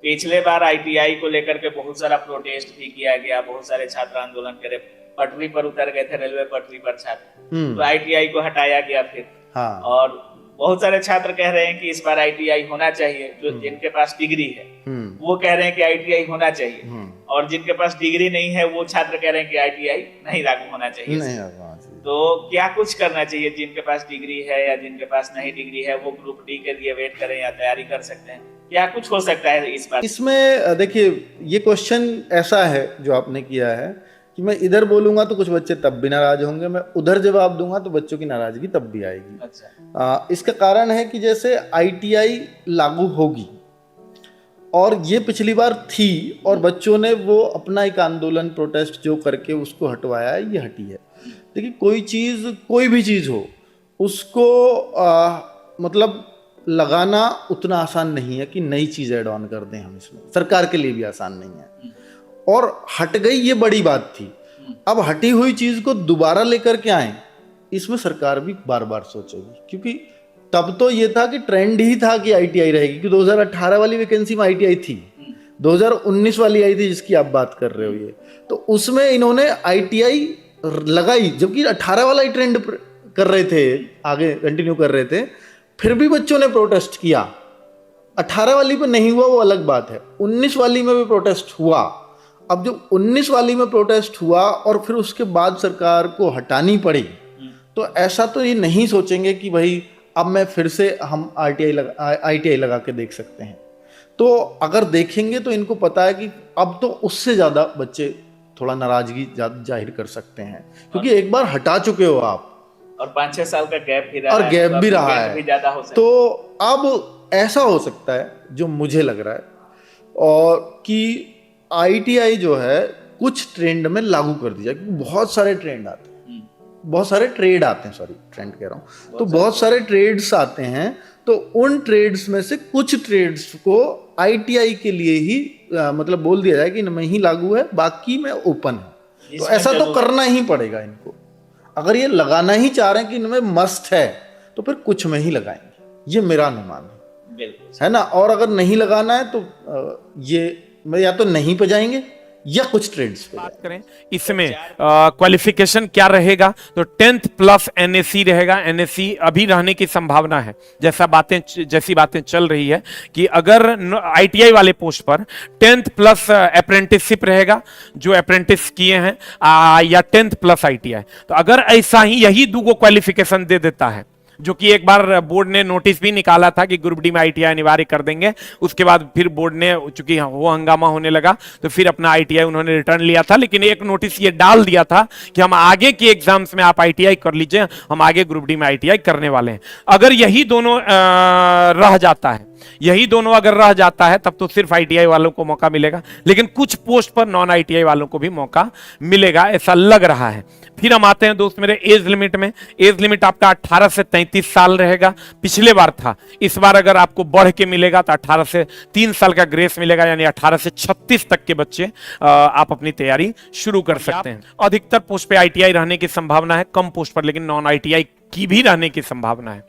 पिछले बार आईटीआई को लेकर के बहुत सारा प्रोटेस्ट भी किया गया, बहुत सारे छात्र आंदोलन करे, पटरी पर उतर गए थे, रेलवे पटरी पर छात्र, तो आईटीआई को हटाया गया फिर। हाँ। और बहुत सारे छात्र कह रहे हैं कि इस बार आईटीआई होना चाहिए, जो जिनके पास डिग्री है वो कह रहे हैं कि आईटीआई होना चाहिए, और जिनके पास डिग्री नहीं है वो छात्र कह रहे हैं कि आईटीआई नहीं लागू होना चाहिए। तो क्या कुछ करना चाहिए? जिनके पास डिग्री है या जिनके पास नहीं डिग्री है वो ग्रुप डी के लिए वेट करें या तैयारी कर सकते हैं? क्या कुछ हो सकता है इस बार? इसमें देखिए, ये क्वेश्चन ऐसा है जो आपने किया है कि मैं इधर बोलूंगा तो कुछ बच्चे तब भी नाराज होंगे, मैं उधर जवाब दूंगा तो बच्चों की नाराजगी तब भी आएगी। अच्छा। इसका कारण है कि जैसे आईटीआई लागू होगी और ये पिछली बार थी और बच्चों ने वो अपना एक आंदोलन प्रोटेस्ट जो करके उसको हटवाया है, ये हटी है। देखिए, कोई भी चीज़ हो उसको मतलब लगाना उतना आसान नहीं है कि नई चीज़ ऐड ऑन कर दें हम इसमें, सरकार के लिए भी आसान नहीं है। और हट गई ये बड़ी बात थी, अब हटी हुई चीज़ को दोबारा लेकर के आए, इसमें सरकार भी बार बार सोचेगी, क्योंकि तब तो ये था कि ट्रेंड ही था कि आईटीआई रहेगी, कि 2018 वाली वैकेंसी में आईटीआई थी, 2019 वाली आई थी जिसकी आप बात कर रहे हो ये, तो उसमें इन्होंने आईटीआई लगाई, जबकि 18 वाला ही ट्रेंड कर रहे थे, आगे कंटिन्यू कर रहे थे, फिर भी बच्चों ने प्रोटेस्ट किया। 18 वाली पे नहीं हुआ वो अलग बात है, 19 वाली में भी प्रोटेस्ट हुआ। अब जब 19 वाली में प्रोटेस्ट हुआ और फिर उसके बाद सरकार को हटानी पड़ी, तो ऐसा तो ये नहीं सोचेंगे कि भाई अब मैं फिर से हम आईटीआई लगा के देख सकते हैं। तो अगर देखेंगे तो इनको पता है कि अब तो उससे ज़्यादा बच्चे थोड़ा नाराजगी जाहिर कर सकते हैं, क्योंकि एक बार हटा चुके हो आप, और 5-6 साल का गैप भी रहा है, और गैप भी रहा है, भी ज़्यादा हो सकता है। तो अब ऐसा हो सकता है जो मुझे लग रहा है, और कि आईटीआई जो है कुछ ट्रेंड में लागू कर दी जाए, क्योंकि बहुत सारे ट्रेंड आते हैं, बहुत सारे ट्रेड आते हैं, सॉरी ट्रेंड कह रहा हूँ, तो बहुत सारे ट्रेड्स आते हैं, तो उन ट्रेड्स में से कुछ ट्रेड्स को आईटीआई के लिए ही मतलब बोल दिया जाए कि इनमें ही लागू है, बाकी में ओपन है। तो ऐसा तो करना ही पड़ेगा इनको, अगर ये लगाना ही चाह रहे हैं कि इनमें मस्ट है तो फिर कुछ में ही लगाएंगे, ये मेरा अनुमान है ना। और अगर नहीं लगाना है तो ये या तो नहीं पे जाएंगे या कुछ ट्रेड्स पे बात करें इसमें क्वालिफिकेशन क्या रहेगा, तो 10th प्लस एनएससी रहेगा। एनएससी अभी रहने की संभावना है, जैसी बातें चल रही है कि अगर आईटीआई वाले पोस्ट पर 10th प्लस अप्रेंटिसशिप रहेगा, जो अप्रेंटिस किए हैं, या 10th प्लस आईटीआई। तो अगर ऐसा ही यही दो क्वालिफिकेशन दे देता है, जो कि एक बार बोर्ड ने नोटिस भी निकाला था कि ग्रुप डी में आईटीआई अनिवार्य कर देंगे, उसके बाद फिर बोर्ड ने, चूंकि वो हंगामा होने लगा तो फिर अपना आईटीआई उन्होंने रिटर्न लिया था, लेकिन एक नोटिस ये डाल दिया था कि हम आगे के एग्जाम्स में आप आईटीआई कर लीजिए, हम आगे ग्रुप डी में आईटीआई करने वाले हैं। अगर यही दोनों रह जाता है, यही दोनों अगर रह जाता है, तब तो सिर्फ आईटीआई वालों को मौका मिलेगा, लेकिन कुछ पोस्ट पर नॉन आईटीआई वालों को भी मौका मिलेगा, ऐसा लग रहा है। फिर हम आते हैं दोस्त मेरे एज लिमिट में। एज लिमिट आपका 18 से 33 साल रहेगा, पिछले बार था, इस बार अगर आपको बढ़ के मिलेगा तो 18 से 3 साल का ग्रेस मिलेगा, यानी 18 से 36 तक के बच्चे आप अपनी तैयारी शुरू कर सकते हैं। अधिकतर पोस्ट पे आईटीआई रहने की संभावना है, कम पोस्ट पर लेकिन नॉन आईटीआई की भी रहने की संभावना है।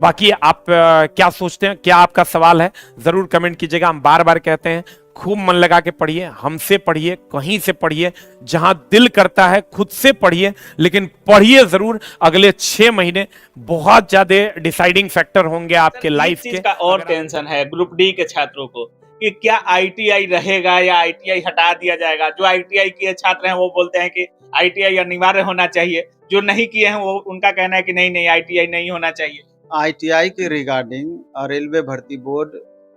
बाकी आप क्या सोचते हैं, क्या आपका सवाल है, जरूर कमेंट कीजिएगा। हम बार बार कहते हैं, खूब मन लगा के पढ़िए, हमसे पढ़िए, कहीं से पढ़िए, जहां दिल करता है खुद से पढ़िए, लेकिन पढ़िए जरूर। अगले 6 महीने बहुत ज्यादा डिसाइडिंग फैक्टर होंगे आपके लाइफ के। का और टेंशन है ग्रुप डी के छात्रों को कि क्या आईटीआई रहेगा या आईटीआई हटा दिया जाएगा। जो आईटीआई किए छात्र हैं वो बोलते हैं कि आईटीआई अनिवार्य होना चाहिए, जो नहीं किए हैं वो उनका कहना है कि नहीं आईटीआई नहीं होना चाहिए। आईटीआई के रिगार्डिंग रेलवे भर्ती बोर्ड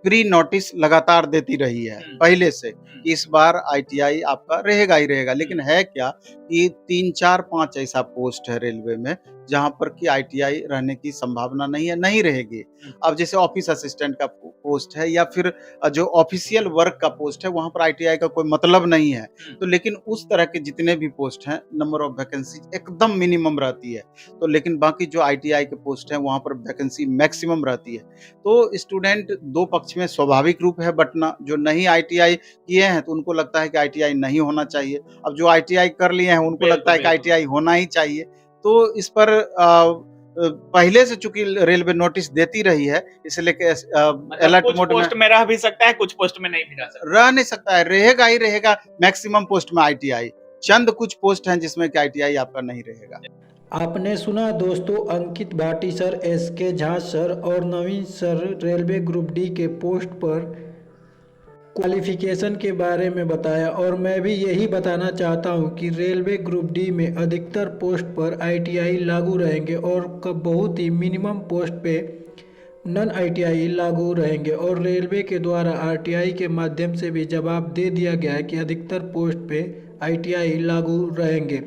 प्री नोटिस लगातार देती रही है पहले से, इस बार आईटीआई आपका रहेगा ही रहेगा। लेकिन है क्या कि 3, 4, 5 ऐसा पोस्ट है रेलवे में जहां पर कि आईटीआई रहने की संभावना नहीं है, नहीं रहेगी। अब जैसे ऑफिस असिस्टेंट का पोस्ट है या फिर जो ऑफिशियल वर्क का पोस्ट है, वहां पर आईटीआई का कोई मतलब नहीं है। तो लेकिन उस तरह के जितने भी पोस्ट हैं, नंबर ऑफ वैकेंसी एकदम मिनिमम रहती है। तो लेकिन बाकी जो आईटीआई के पोस्ट हैं वहां पर वैकेंसी मैक्सिमम रहती है। तो स्टूडेंट दो पक्ष में स्वाभाविक रूप है बंटना। जो नहीं आईटीआई किए हैं तो उनको लगता है कि आईटीआई नहीं होना चाहिए, अब जो आईटीआई कर लिए हैं उनको लगता है कि आईटीआई होना ही चाहिए। तो इस पर पहले से चूंकि रेलवे नोटिस देती रही है, इसलिए कि मतलब अलर्ट कुछ मोड में पोस्ट में रह भी सकता है, कुछ पोस्ट में नहीं भी रह सकता। रह नहीं सकता है, रहेगा ही रहेगा मैक्सिमम पोस्ट में आईटीआई। चंद कुछ पोस्ट हैं जिसमें कि आईटीआई आपका नहीं रहेगा। आपने सुना दोस्तों, Ankit Bhati sir, SK Jha sir और Naveen sir railway group D के पोस्ट पर क्वालिफिकेशन के बारे में बताया। और मैं भी यही बताना चाहता हूं कि रेलवे ग्रुप डी में अधिकतर पोस्ट पर आईटीआई लागू रहेंगे और बहुत ही मिनिमम पोस्ट पे नॉन आईटीआई लागू रहेंगे। और रेलवे के द्वारा आरटीआई के माध्यम से भी जवाब दे दिया गया है कि अधिकतर पोस्ट पे आईटीआई लागू रहेंगे।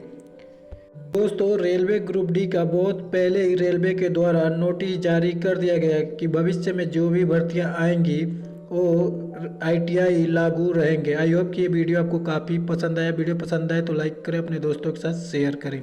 दोस्तों, रेलवे ग्रुप डी का बहुत पहले ही रेलवे के द्वारा नोटिस जारी कर दिया गया है कि भविष्य में जो भी भर्तियां आएंगी वो आईटीआई लागू रहेंगे। आई होप कि ये वीडियो आपको काफ़ी पसंद आया। वीडियो पसंद आए तो लाइक करें, अपने दोस्तों के साथ शेयर करें।